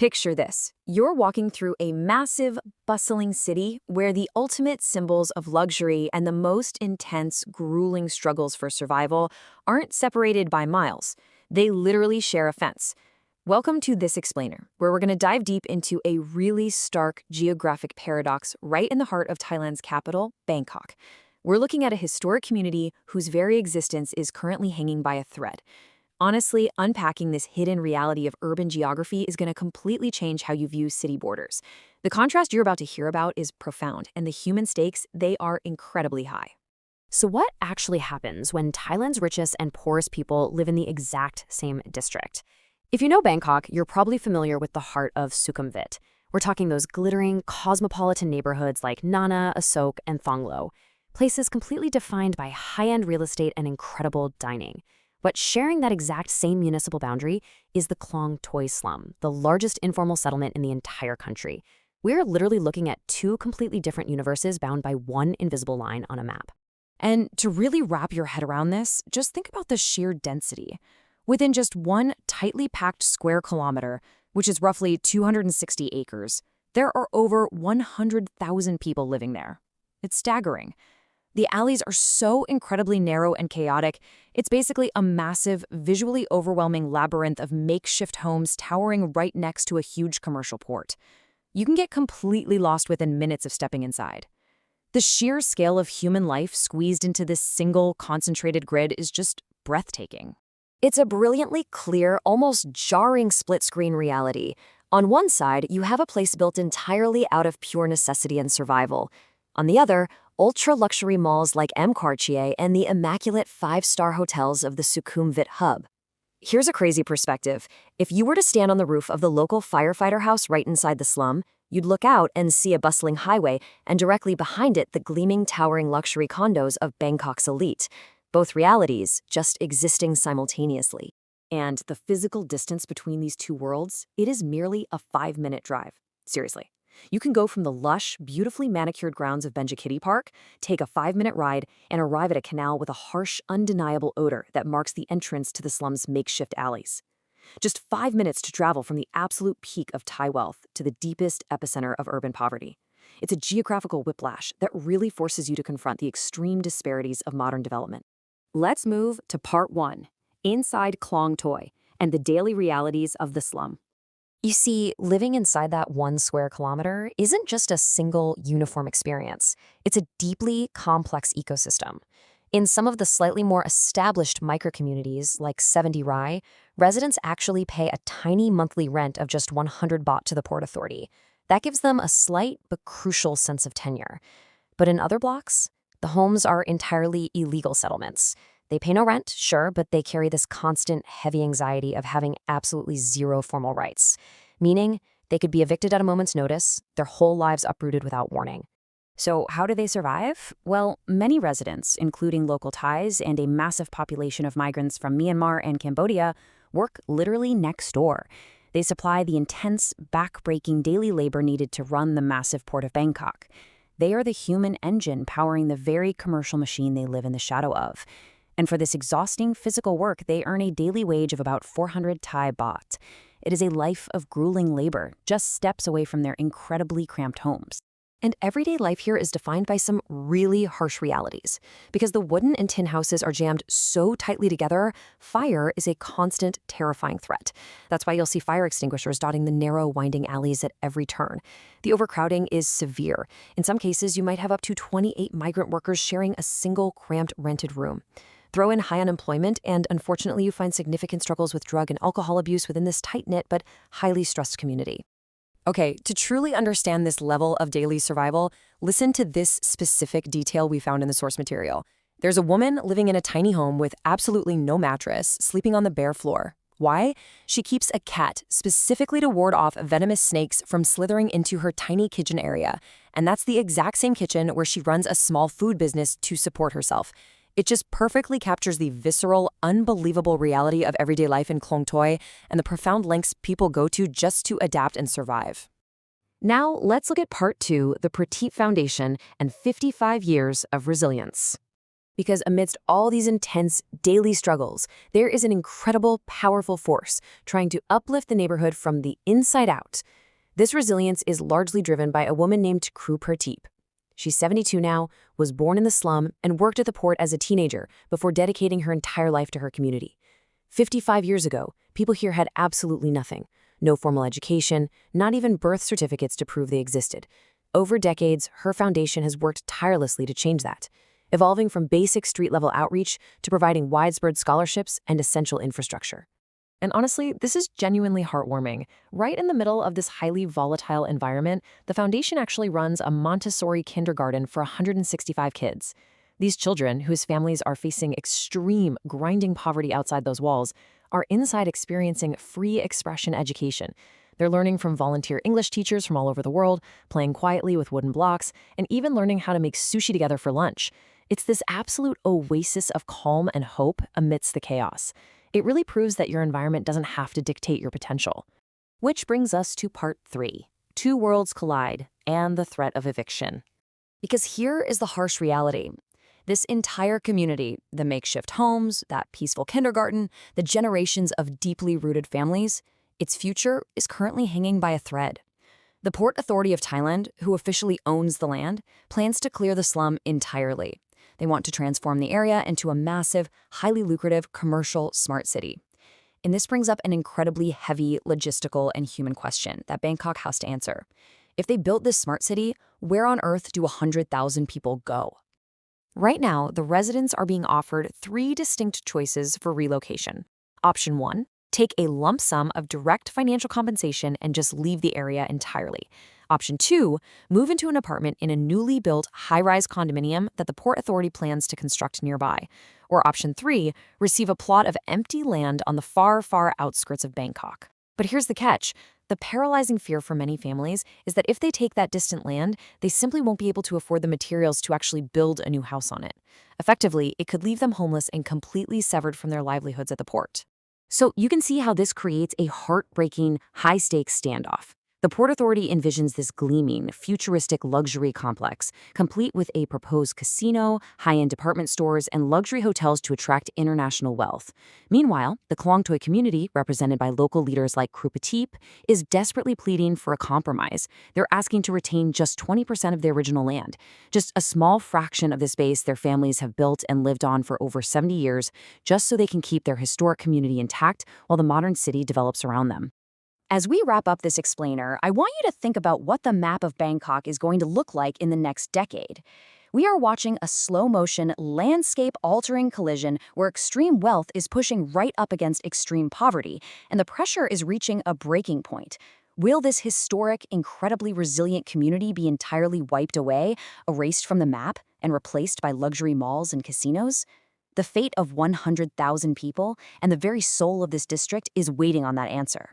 Picture this. You're walking through a massive, bustling city where the ultimate symbols of luxury and the most intense, grueling struggles for survival aren't separated by miles. They literally share a fence. Welcome to This Explainer, where we're going to dive deep into a really stark geographic paradox right in the heart of Thailand's capital, Bangkok. We're looking at a historic community whose very existence is currently hanging by a thread. Honestly, unpacking this hidden reality of urban geography is going to completely change how you view city borders. The contrast you're about to hear about is profound, and the human stakes, they are incredibly high. So what actually happens when Thailand's richest and poorest people live in the exact same district? If you know Bangkok, you're probably familiar with the heart of Sukhumvit. We're talking those glittering, cosmopolitan neighborhoods like Nana, Asok, and Thonglo, places completely defined by high-end real estate and incredible dining. But sharing that exact same municipal boundary is the Khlong Toei Slum, the largest informal settlement in the entire country. We're literally looking at two completely different universes bound by one invisible line on a map. And to really wrap your head around this, just think about the sheer density. Within just one tightly packed square kilometer, which is roughly 260 acres, there are over 100,000 people living there. It's staggering. The alleys are so incredibly narrow and chaotic, it's basically a massive, visually overwhelming labyrinth of makeshift homes towering right next to a huge commercial port. You can get completely lost within minutes of stepping inside. The sheer scale of human life squeezed into this single, concentrated grid is just breathtaking. It's a brilliantly clear, almost jarring split-screen reality. On one side, you have a place built entirely out of pure necessity and survival. On the other, ultra-luxury malls like EmSphere and the immaculate five-star hotels of the Sukhumvit hub. Here's a crazy perspective. If you were to stand on the roof of the local firefighter house right inside the slum, you'd look out and see a bustling highway, and directly behind it the gleaming, towering luxury condos of Bangkok's elite. Both realities, just existing simultaneously. And the physical distance between these two worlds, it is merely a 5-minute drive. Seriously. You can go from the lush, beautifully manicured grounds of Benjikiti Park, take a 5-minute ride, and arrive at a canal with a harsh, undeniable odor that marks the entrance to the slum's makeshift alleys. Just 5 minutes to travel from the absolute peak of Thai wealth to the deepest epicenter of urban poverty. It's a geographical whiplash that really forces you to confront the extreme disparities of modern development. Let's move to part 1, inside Khlong Toei and the daily realities of the slum. You see, living inside that 1 square kilometer isn't just a single, uniform experience. It's a deeply complex ecosystem. In some of the slightly more established micro-communities, like 70 Rai, residents actually pay a tiny monthly rent of just 100 baht to the Port Authority. That gives them a slight but crucial sense of tenure. But in other blocks, the homes are entirely illegal settlements. They pay no rent, sure, but they carry this constant, heavy anxiety of having absolutely zero formal rights, meaning they could be evicted at a moment's notice, their whole lives uprooted without warning. So how do they survive? Well, many residents, including local Thais and a massive population of migrants from Myanmar and Cambodia, work literally next door. They supply the intense, back-breaking daily labor needed to run the massive port of Bangkok. They are the human engine powering the very commercial machine they live in the shadow of. And for this exhausting physical work, they earn a daily wage of about 400 Thai baht. It is a life of grueling labor, just steps away from their incredibly cramped homes. And everyday life here is defined by some really harsh realities. Because the wooden and tin houses are jammed so tightly together, fire is a constant, terrifying threat. That's why you'll see fire extinguishers dotting the narrow, winding alleys at every turn. The overcrowding is severe. In some cases, you might have up to 28 migrant workers sharing a single cramped rented room. Throw in high unemployment, and unfortunately you find significant struggles with drug and alcohol abuse within this tight-knit but highly stressed community. Okay, to truly understand this level of daily survival, listen to this specific detail we found in the source material. There's a woman living in a tiny home with absolutely no mattress, sleeping on the bare floor. Why? She keeps a cat specifically to ward off venomous snakes from slithering into her tiny kitchen area. And that's the exact same kitchen where she runs a small food business to support herself. It just perfectly captures the visceral, unbelievable reality of everyday life in Khlong Toei and the profound lengths people go to just to adapt and survive. Now, let's look at part 2, the Prateep Foundation and 55 years of resilience. Because amidst all these intense daily struggles, there is an incredible, powerful force trying to uplift the neighborhood from the inside out. This resilience is largely driven by a woman named Prateep. She's 72 now, was born in the slum, and worked at the port as a teenager before dedicating her entire life to her community. 55 years ago, people here had absolutely nothing. No formal education, not even birth certificates to prove they existed. Over decades, her foundation has worked tirelessly to change that, evolving from basic street-level outreach to providing widespread scholarships and essential infrastructure. And honestly, this is genuinely heartwarming. Right in the middle of this highly volatile environment, the foundation actually runs a Montessori kindergarten for 165 kids. These children, whose families are facing extreme, grinding poverty outside those walls, are inside experiencing free expression education. They're learning from volunteer English teachers from all over the world, playing quietly with wooden blocks, and even learning how to make sushi together for lunch. It's this absolute oasis of calm and hope amidst the chaos. It really proves that your environment doesn't have to dictate your potential. Which brings us to part 3. Two worlds collide, and the threat of eviction. Because here is the harsh reality. This entire community, the makeshift homes, that peaceful kindergarten, the generations of deeply rooted families, its future is currently hanging by a thread. The Port Authority of Thailand, who officially owns the land, plans to clear the slum entirely. They want to transform the area into a massive, highly lucrative commercial smart city. And this brings up an incredibly heavy logistical and human question that Bangkok has to answer. If they built this smart city, where on earth do 100,000 people go? Right now, the residents are being offered 3 distinct choices for relocation. Option 1, take a lump sum of direct financial compensation and just leave the area entirely. Option 2, move into an apartment in a newly built high-rise condominium that the Port Authority plans to construct nearby. Or option 3, receive a plot of empty land on the far, far outskirts of Bangkok. But here's the catch. The paralyzing fear for many families is that if they take that distant land, they simply won't be able to afford the materials to actually build a new house on it. Effectively, it could leave them homeless and completely severed from their livelihoods at the port. So you can see how this creates a heartbreaking, high-stakes standoff. The Port Authority envisions this gleaming, futuristic luxury complex, complete with a proposed casino, high-end department stores, and luxury hotels to attract international wealth. Meanwhile, the Khlong Toei community, represented by local leaders like Prateep, is desperately pleading for a compromise. They're asking to retain just 20% of their original land, just a small fraction of the space their families have built and lived on for over 70 years, just so they can keep their historic community intact while the modern city develops around them. As we wrap up this explainer, I want you to think about what the map of Bangkok is going to look like in the next decade. We are watching a slow-motion, landscape-altering collision where extreme wealth is pushing right up against extreme poverty, and the pressure is reaching a breaking point. Will this historic, incredibly resilient community be entirely wiped away, erased from the map, and replaced by luxury malls and casinos? The fate of 100,000 people and the very soul of this district is waiting on that answer.